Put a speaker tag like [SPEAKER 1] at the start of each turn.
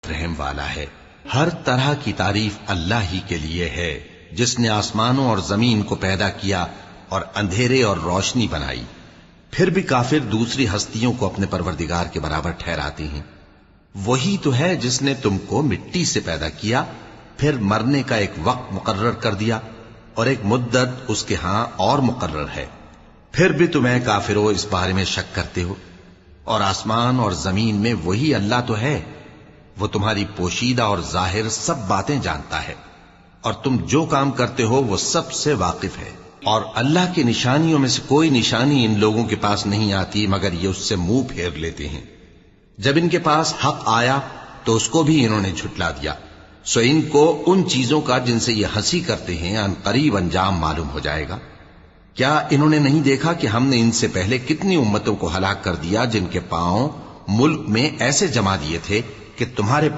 [SPEAKER 1] نہایت رحم والا ہے۔ ہر طرح کی تعریف اللہ ہی کے لیے ہے جس نے آسمانوں اور زمین کو پیدا کیا اور اندھیرے اور روشنی بنائی۔ پھر بھی کافر دوسری ہستیوں کو اپنے پروردگار کے برابر ٹھہراتے ہیں۔ وہی تو ہے جس نے تم کو مٹی سے پیدا کیا، پھر مرنے کا ایک وقت مقرر کر دیا اور ایک مدت اس کے ہاں اور مقرر ہے، پھر بھی تمہیں کافروں اس بارے میں شک کرتے ہو۔ اور آسمان اور زمین میں وہی اللہ تو ہے، وہ تمہاری پوشیدہ اور ظاہر سب باتیں جانتا ہے، اور تم جو کام کرتے ہو وہ سب سے واقف ہے۔ اور اللہ کی نشانیوں میں سے کوئی نشانی ان لوگوں کے پاس نہیں آتی مگر یہ اس سے منہ پھیر لیتے ہیں۔ جب ان کے پاس حق آیا تو اس کو بھی انہوں نے جھٹلا دیا، سو ان کو ان چیزوں کا جن سے یہ ہنسی کرتے ہیں ان قریب انجام معلوم ہو جائے گا۔ کیا انہوں نے نہیں دیکھا کہ ہم نے ان سے پہلے کتنی امتوں کو ہلاک کر دیا جن کے پاؤں ملک میں ایسے جما دیے تھے کہ تمہارے